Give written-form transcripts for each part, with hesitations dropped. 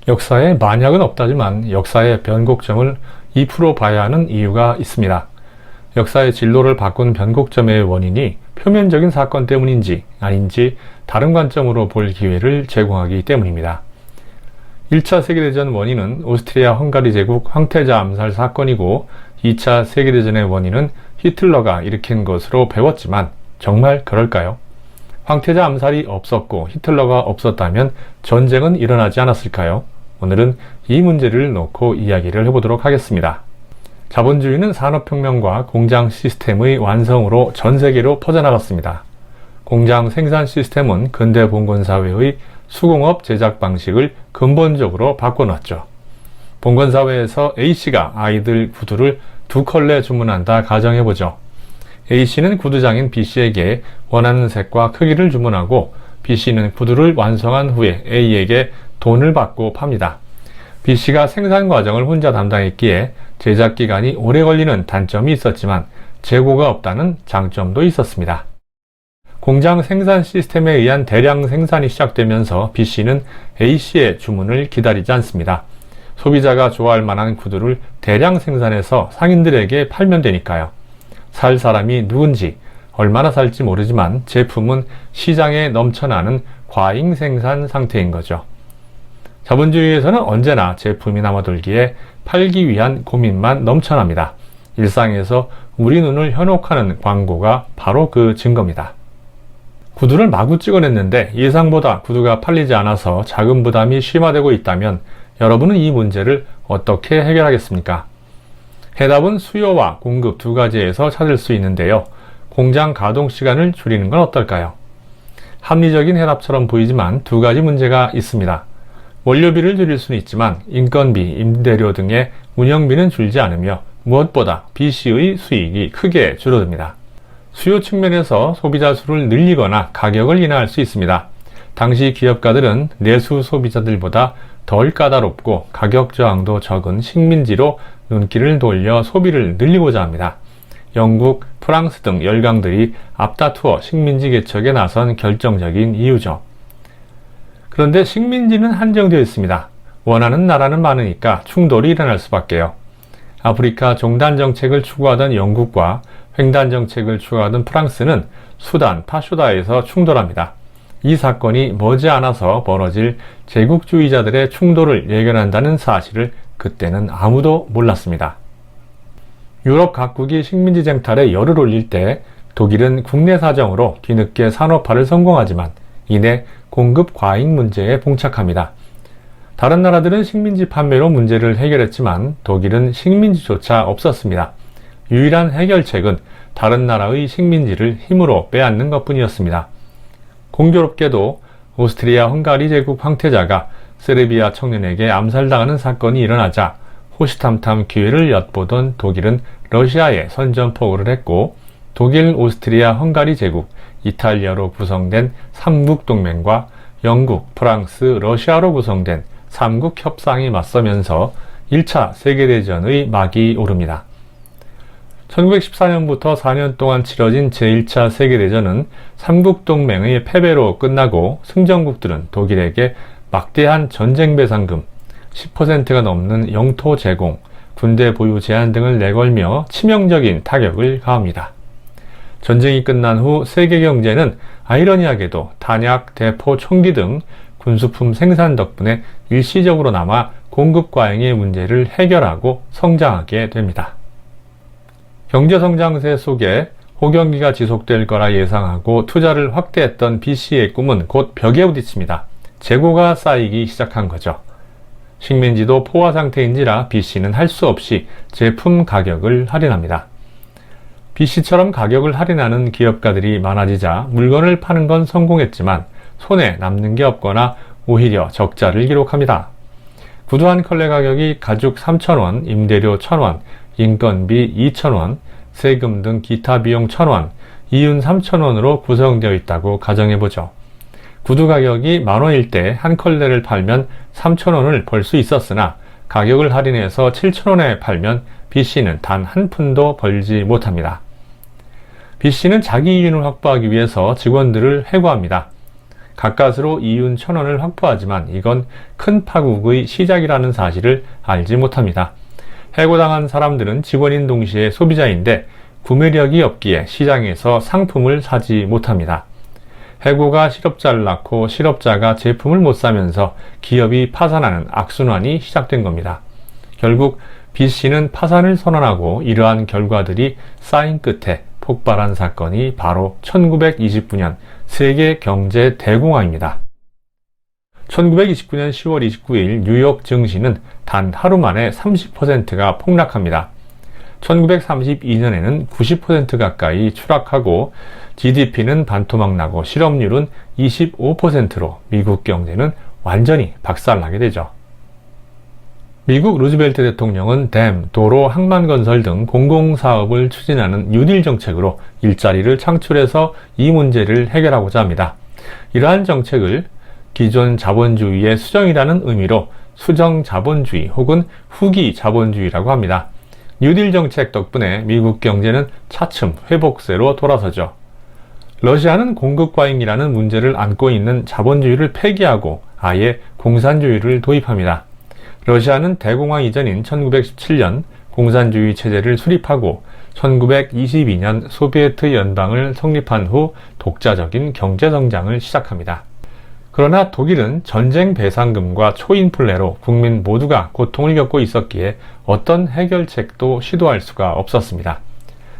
역사에 만약은 없다지만 역사의 변곡점을 2% 봐야 하는 이유가 있습니다. 역사의 진로를 바꾼 변곡점의 원인이 표면적인 사건 때문인지 아닌지 다른 관점으로 볼 기회를 제공하기 때문입니다. 1차 세계대전 원인은 오스트리아 헝가리 제국 황태자 암살 사건이고 2차 세계대전의 원인은 히틀러가 일으킨 것으로 배웠지만 정말 그럴까요? 황태자 암살이 없었고 히틀러가 없었다면 전쟁은 일어나지 않았을까요? 오늘은 이 문제를 놓고 이야기를 해보도록 하겠습니다. 자본주의는 산업혁명과 공장 시스템의 완성으로 전 세계로 퍼져나갔습니다. 공장 생산 시스템은 근대 봉건사회의 수공업 제작 방식을 근본적으로 바꿔놨죠. 봉건사회에서 A씨가 아이들 구두를 2컬레 주문한다 가정해보죠. A씨는 구두장인 B씨에게 원하는 색과 크기를 주문하고 B씨는 구두를 완성한 후에 A에게 돈을 받고 팝니다. B씨가 생산 과정을 혼자 담당했기에 제작 기간이 오래 걸리는 단점이 있었지만 재고가 없다는 장점도 있었습니다. 공장 생산 시스템에 의한 대량 생산이 시작되면서 B씨는 A씨의 주문을 기다리지 않습니다. 소비자가 좋아할 만한 구두를 대량 생산해서 상인들에게 팔면 되니까요. 살 사람이 누군지 얼마나 살지 모르지만 제품은 시장에 넘쳐나는 과잉 생산 상태인 거죠. 자본주의에서는 언제나 제품이 남아돌기에 팔기 위한 고민만 넘쳐납니다. 일상에서 우리 눈을 현혹하는 광고가 바로 그 증거입니다. 구두를 마구 찍어냈는데 예상보다 구두가 팔리지 않아서 자금 부담이 심화되고 있다면 여러분은 이 문제를 어떻게 해결하겠습니까? 해답은 수요와 공급 두 가지에서 찾을 수 있는데요. 공장 가동 시간을 줄이는 건 어떨까요? 합리적인 해답처럼 보이지만 두 가지 문제가 있습니다. 원료비를 줄일 수는 있지만 인건비, 임대료 등의 운영비는 줄지 않으며 무엇보다 B씨의 수익이 크게 줄어듭니다. 수요 측면에서 소비자 수를 늘리거나 가격을 인하할 수 있습니다. 당시 기업가들은 내수 소비자들보다 덜 까다롭고 가격 저항도 적은 식민지로 눈길을 돌려 소비를 늘리고자 합니다. 영국, 프랑스 등 열강들이 앞다투어 식민지 개척에 나선 결정적인 이유죠. 그런데 식민지는 한정되어 있습니다. 원하는 나라는 많으니까 충돌이 일어날 수밖에요. 아프리카 종단 정책을 추구하던 영국과 횡단 정책을 추구하던 프랑스는 수단, 파쇼다에서 충돌합니다. 이 사건이 머지않아서 벌어질 제국주의자들의 충돌을 예견한다는 사실을 그때는 아무도 몰랐습니다. 유럽 각국이 식민지 쟁탈에 열을 올릴 때 독일은 국내 사정으로 뒤늦게 산업화를 성공하지만 이내 공급 과잉 문제에 봉착합니다. 다른 나라들은 식민지 판매로 문제를 해결했지만 독일은 식민지조차 없었습니다. 유일한 해결책은 다른 나라의 식민지를 힘으로 빼앗는 것뿐이었습니다. 공교롭게도 오스트리아 헝가리 제국 황태자가 세르비아 청년에게 암살당하는 사건이 일어나자 호시탐탐 기회를 엿보던 독일은 러시아에 선전포고를 했고 독일, 오스트리아, 헝가리 제국, 이탈리아로 구성된 삼국 동맹과 영국, 프랑스, 러시아로 구성된 삼국 협상이 맞서면서 1차 세계대전의 막이 오릅니다. 1914년부터 4년 동안 치러진 제1차 세계대전은 삼국동맹의 패배로 끝나고 승전국들은 독일에게 막대한 전쟁배상금, 10%가 넘는 영토 제공, 군대 보유 제한 등을 내걸며 치명적인 타격을 가합니다. 전쟁이 끝난 후 세계 경제는 아이러니하게도 탄약, 대포, 총기 등 군수품 생산 덕분에 일시적으로나마 공급 과잉의 문제를 해결하고 성장하게 됩니다. 경제성장세 속에 호경기가 지속될 거라 예상하고 투자를 확대했던 B씨의 꿈은 곧 벽에 부딪힙니다. 재고가 쌓이기 시작한 거죠. 식민지도 포화 상태인지라 B씨는 할 수 없이 제품 가격을 할인합니다. B씨처럼 가격을 할인하는 기업가들이 많아지자 물건을 파는 건 성공했지만 손에 남는 게 없거나 오히려 적자를 기록합니다. 구두 한 컬레 가격이 가죽 3,000원, 임대료 1,000원, 인건비 2,000원, 세금 등 기타 비용 1,000원, 이윤 3,000원으로 구성되어 있다고 가정해보죠. 구두 가격이 만원일 때 한 컬레를 팔면 3,000원을 벌 수 있었으나 가격을 할인해서 7,000원에 팔면 B씨는 단 한 푼도 벌지 못합니다. B씨는 자기 이윤을 확보하기 위해서 직원들을 해고합니다. 가까스로 이윤 1,000원을 확보하지만 이건 큰 파국의 시작이라는 사실을 알지 못합니다. 해고당한 사람들은 직원인 동시에 소비자인데 구매력이 없기에 시장에서 상품을 사지 못합니다. 해고가 실업자를 낳고 실업자가 제품을 못 사면서 기업이 파산하는 악순환이 시작된 겁니다. 결국 B씨는 파산을 선언하고 이러한 결과들이 쌓인 끝에 폭발한 사건이 바로 1929년 세계 경제 대공황입니다. 1929년 10월 29일 뉴욕 증시는 단 하루 만에 30%가 폭락합니다. 1932년에는 90% 가까이 추락하고 GDP는 반토막 나고 실업률은 25%로 미국 경제는 완전히 박살나게 되죠. 미국 루즈벨트 대통령은 댐, 도로, 항만건설 등 공공사업을 추진하는 뉴딜 정책으로 일자리를 창출해서 이 문제를 해결하고자 합니다. 이러한 정책을 기존 자본주의의 수정이라는 의미로 수정자본주의 혹은 후기자본주의라고 합니다. 뉴딜 정책 덕분에 미국 경제는 차츰 회복세로 돌아서죠. 러시아는 공급과잉이라는 문제를 안고 있는 자본주의를 폐기하고 아예 공산주의를 도입합니다. 러시아는 대공황 이전인 1917년 공산주의 체제를 수립하고 1922년 소비에트 연방을 성립한 후 독자적인 경제성장을 시작합니다. 그러나 독일은 전쟁 배상금과 초인플레로 국민 모두가 고통을 겪고 있었기에 어떤 해결책도 시도할 수가 없었습니다.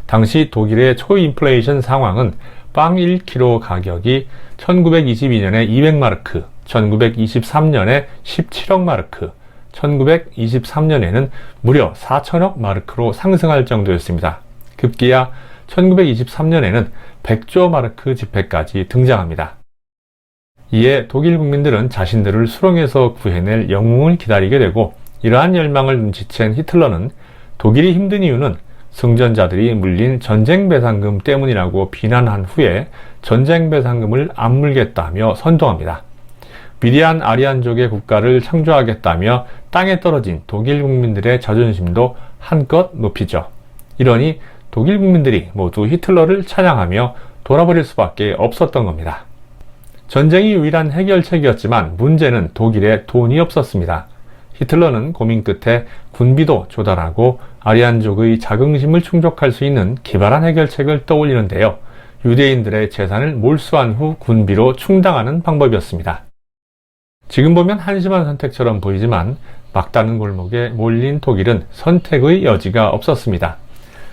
당시 독일의 초인플레이션 상황은 빵 1kg 가격이 1922년에 200마르크, 1923년에 17억 마르크, 1923년에는 무려 4천억 마르크로 상승할 정도였습니다. 급기야 1923년에는 100조 마르크 지폐까지 등장합니다. 이에 독일 국민들은 자신들을 수렁에서 구해낼 영웅을 기다리게 되고 이러한 열망을 눈치챈 히틀러는 독일이 힘든 이유는 승전자들이 물린 전쟁배상금 때문이라고 비난한 후에 전쟁배상금을 안 물겠다며 선동합니다. 위대한 아리안족의 국가를 창조하겠다며 땅에 떨어진 독일 국민들의 자존심도 한껏 높이죠. 이러니 독일 국민들이 모두 히틀러를 찬양하며 돌아버릴 수밖에 없었던 겁니다. 전쟁이 유일한 해결책이었지만 문제는 독일에 돈이 없었습니다. 히틀러는 고민 끝에 군비도 조달하고 아리안족의 자긍심을 충족할 수 있는 기발한 해결책을 떠올리는데요. 유대인들의 재산을 몰수한 후 군비로 충당하는 방법이었습니다. 지금 보면 한심한 선택처럼 보이지만 막다른 골목에 몰린 독일은 선택의 여지가 없었습니다.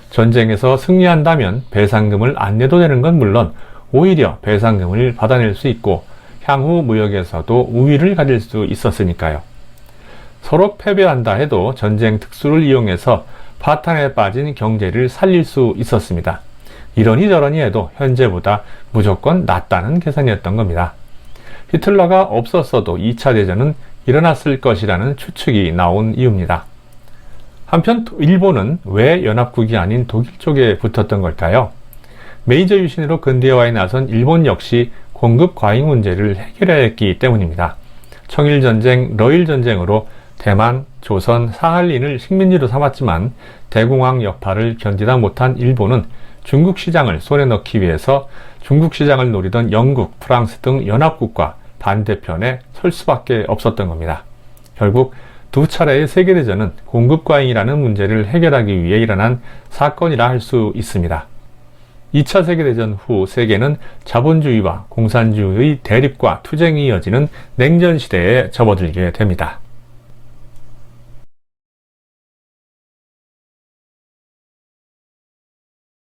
전쟁에서 승리한다면 배상금을 안 내도 되는 건 물론 오히려 배상금을 받아낼 수 있고 향후 무역에서도 우위를 가질 수 있었으니까요. 서로 패배한다 해도 전쟁 특수를 이용해서 파탄에 빠진 경제를 살릴 수 있었습니다. 이러니 저러니 해도 현재보다 무조건 낫다는 계산이었던 겁니다. 히틀러가 없었어도 2차 대전은 일어났을 것이라는 추측이 나온 이유입니다. 한편 일본은 왜 연합국이 아닌 독일 쪽에 붙었던 걸까요? 메이저 유신으로 근대화에 나선 일본 역시 공급 과잉 문제를 해결해야 했기 때문입니다. 청일전쟁, 러일전쟁으로 대만, 조선, 사할린을 식민지로 삼았지만 대공황 여파를 견디다 못한 일본은 중국 시장을 손에 넣기 위해서 중국 시장을 노리던 영국, 프랑스 등 연합국과 반대편에 설 수밖에 없었던 겁니다. 결국 두 차례의 세계대전은 공급 과잉이라는 문제를 해결하기 위해 일어난 사건이라 할 수 있습니다. 2차 세계대전 후 세계는 자본주의와 공산주의의 대립과 투쟁이 이어지는 냉전 시대에 접어들게 됩니다.